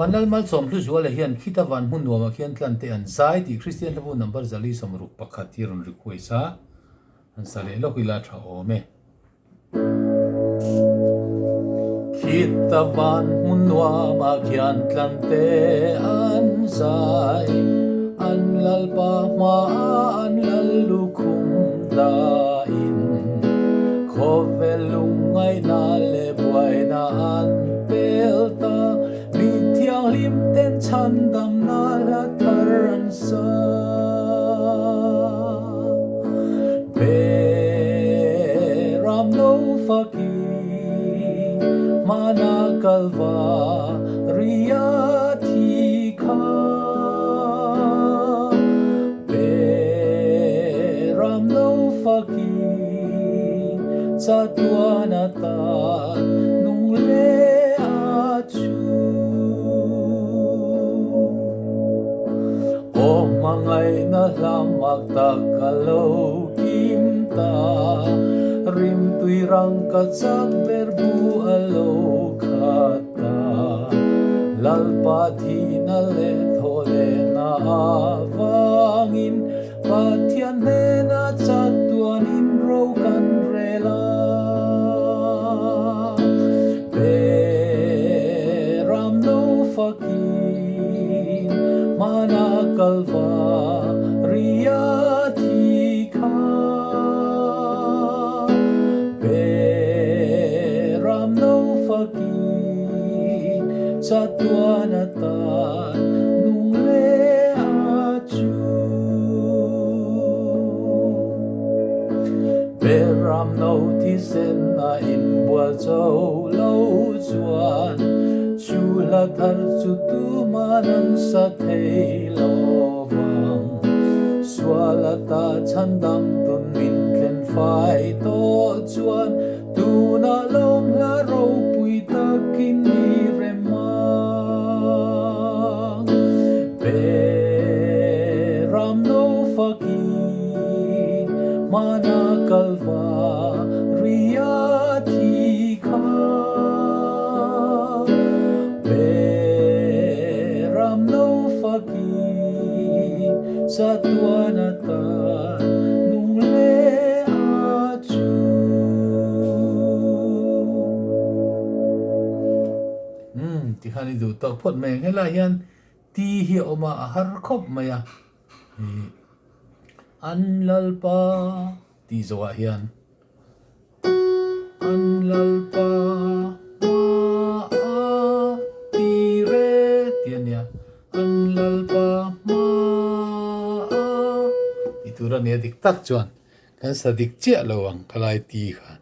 วันนั้นมาสมทุจวะเลยเฮียนคิดวันหุ่นวัวมาเฮียนทันเตอันใจที่คริสเตียนทั้งหมดนับบัตรจารีสมรุปปักขัดที่รุนริคุยซะอันสาเลโลกิลาทราโอเมคิดวันหุ่นวัวมาเฮียนทันเตอันใจอันลัลปะมาอันลัลลุคุมดาอินโคเวลุงไงนาเลบวยนาอันเปลตาlim ten chan dam na la taran sa be ram no faki mana kalva riya thi kha be ram no faki sa tua na ta nung le a chu mangai na lamak takalo kimta rim tuirang katsak berbu alo kata lalpati na le thole na avangin patian he na chatuan in rokan rela beram no fakin mana kalva riya thi kha beram no fakin chatuana ta nung le a chu beram no thi sen na in bua chau lo chuan chula thar chu tu manan sa thei lo swalata chandam tun min tlen fai to chuan tu na lom la ro pui takin ni remang be ram no fakin mana kalva riya thi kha be ram no fakin satuana ta nung le a chu ti khani du tak phot meng hela hian ti hi oma har khop maya an lalpa ti zawa hian an lalpa ma a ti re tian ya an lalpa ma ituran ya dik tak chuan kan sa dik chia lawang kalai ti khan